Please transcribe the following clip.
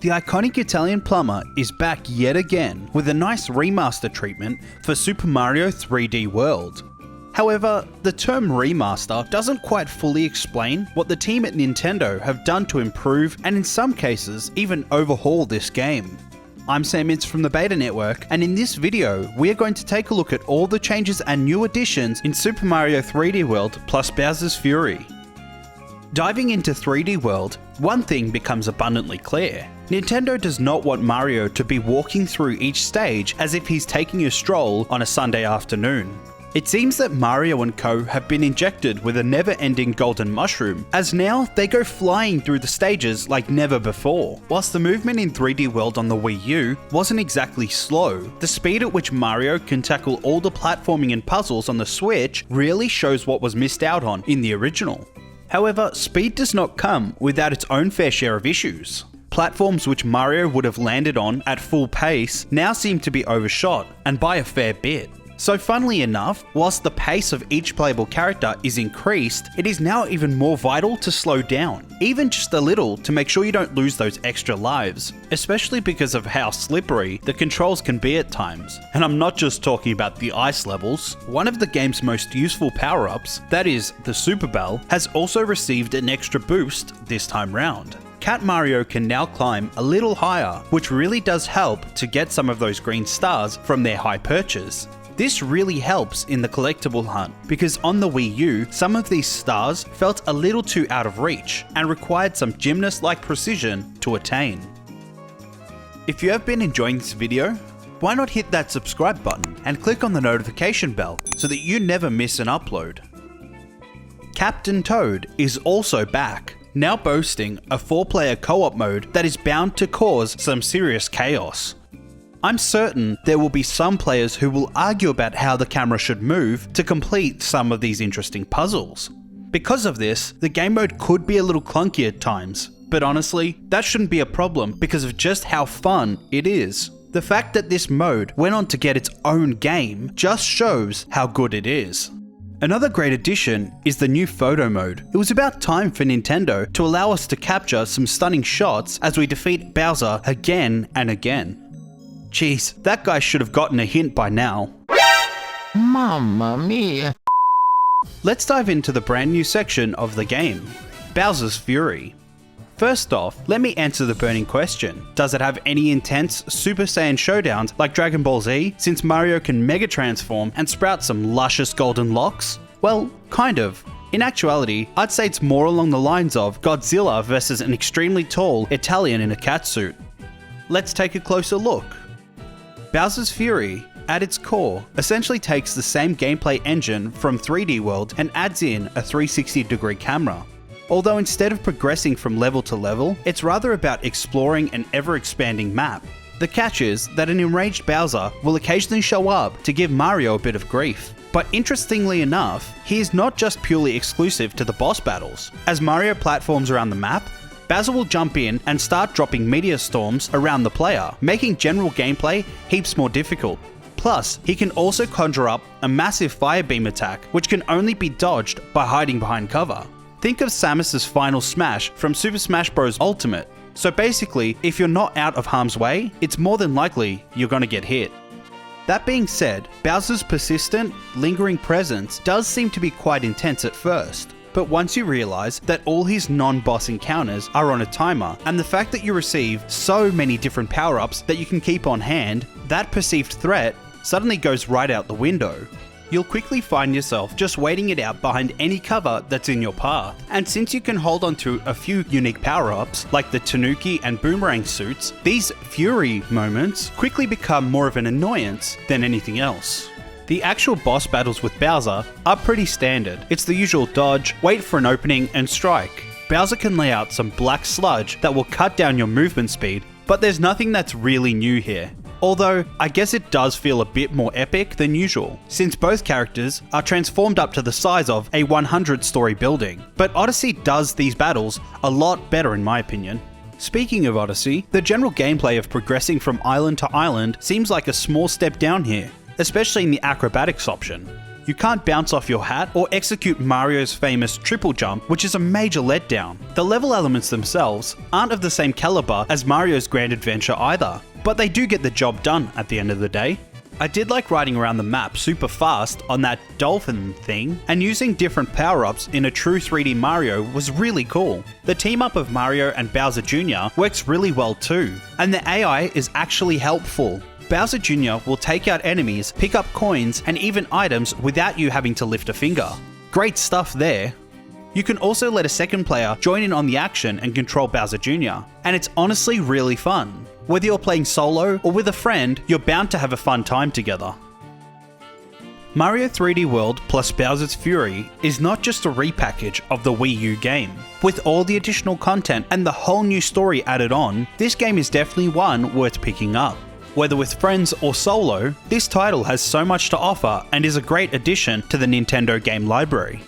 The iconic Italian plumber is back yet again with a nice remaster treatment for Super Mario 3D World. However, the term remaster doesn't quite fully explain what the team at Nintendo have done to improve and in some cases even overhaul this game. I'm Sam Mintz from the Beta Network, and in this video we are going to take a look at all the changes and new additions in Super Mario 3D World plus Bowser's Fury. Diving into 3D World, one thing becomes abundantly clear. Nintendo does not want Mario to be walking through each stage as if he's taking a stroll on a Sunday afternoon. It seems that Mario and co have been injected with a never-ending golden mushroom, as now they go flying through the stages like never before. Whilst the movement in 3D World on the Wii U wasn't exactly slow, the speed at which Mario can tackle all the platforming and puzzles on the Switch really shows what was missed out on in the original. However, speed does not come without its own fair share of issues. Platforms which Mario would have landed on at full pace now seem to be overshot, and by a fair bit. So funnily enough, whilst the pace of each playable character is increased, it is now even more vital to slow down, even just a little, to make sure you don't lose those extra lives, especially because of how slippery the controls can be at times. And I'm not just talking about the ice levels. One of the game's most useful power-ups, that is, the Super Bell, has also received an extra boost this time round. Cat Mario can now climb a little higher, which really does help to get some of those green stars from their high perches. This really helps in the collectible hunt, because on the Wii U, some of these stars felt a little too out of reach and required some gymnast-like precision to attain. If you have been enjoying this video, why not hit that subscribe button and click on the notification bell so that you never miss an upload. Captain Toad is also back, now boasting a 4-player co-op mode that is bound to cause some serious chaos. I'm certain there will be some players who will argue about how the camera should move to complete some of these interesting puzzles. Because of this, the game mode could be a little clunky at times, but honestly, that shouldn't be a problem because of just how fun it is. The fact that this mode went on to get its own game just shows how good it is. Another great addition is the new photo mode. It was about time for Nintendo to allow us to capture some stunning shots as we defeat Bowser again and again. Jeez, that guy should have gotten a hint by now. Mamma mia. Let's dive into the brand new section of the game, Bowser's Fury. First off, let me answer the burning question. Does it have any intense Super Saiyan showdowns like Dragon Ball Z, since Mario can Mega Transform and sprout some luscious golden locks? Well, kind of. In actuality, I'd say it's more along the lines of Godzilla versus an extremely tall Italian in a catsuit. Let's take a closer look. Bowser's Fury, at its core, essentially takes the same gameplay engine from 3D World and adds in a 360-degree camera. Although instead of progressing from level to level, it's rather about exploring an ever-expanding map. The catch is that an enraged Bowser will occasionally show up to give Mario a bit of grief. But interestingly enough, he is not just purely exclusive to the boss battles. As Mario platforms around the map, Bowser will jump in and start dropping meteor storms around the player, making general gameplay heaps more difficult. Plus, he can also conjure up a massive fire beam attack, which can only be dodged by hiding behind cover. Think of Samus's final smash from Super Smash Bros. Ultimate. So basically, if you're not out of harm's way, it's more than likely you're gonna get hit. That being said, Bowser's persistent, lingering presence does seem to be quite intense at first. But once you realise that all his non-boss encounters are on a timer, and the fact that you receive so many different power-ups that you can keep on hand, that perceived threat suddenly goes right out the window. You'll quickly find yourself just waiting it out behind any cover that's in your path. And since you can hold onto a few unique power-ups, like the Tanuki and Boomerang suits, these Fury moments quickly become more of an annoyance than anything else. The actual boss battles with Bowser are pretty standard. It's the usual dodge, wait for an opening, and strike. Bowser can lay out some black sludge that will cut down your movement speed, but there's nothing that's really new here. Although, I guess it does feel a bit more epic than usual, since both characters are transformed up to the size of a 100-story building. But Odyssey does these battles a lot better in my opinion. Speaking of Odyssey, the general gameplay of progressing from island to island seems like a small step down here, especially in the acrobatics option. You can't bounce off your hat or execute Mario's famous triple jump, which is a major letdown. The level elements themselves aren't of the same caliber as Mario's Grand Adventure either, but they do get the job done at the end of the day. I did like riding around the map super fast on that dolphin thing, and using different power-ups in a true 3D Mario was really cool. The team up of Mario and Bowser Jr. works really well too, and the AI is actually helpful. Bowser Jr. will take out enemies, pick up coins, and even items without you having to lift a finger. Great stuff there. You can also let a second player join in on the action and control Bowser Jr., and it's honestly really fun. Whether you're playing solo or with a friend, you're bound to have a fun time together. Mario 3D World plus Bowser's Fury is not just a repackage of the Wii U game. With all the additional content and the whole new story added on, this game is definitely one worth picking up. Whether with friends or solo, this title has so much to offer and is a great addition to the Nintendo game library.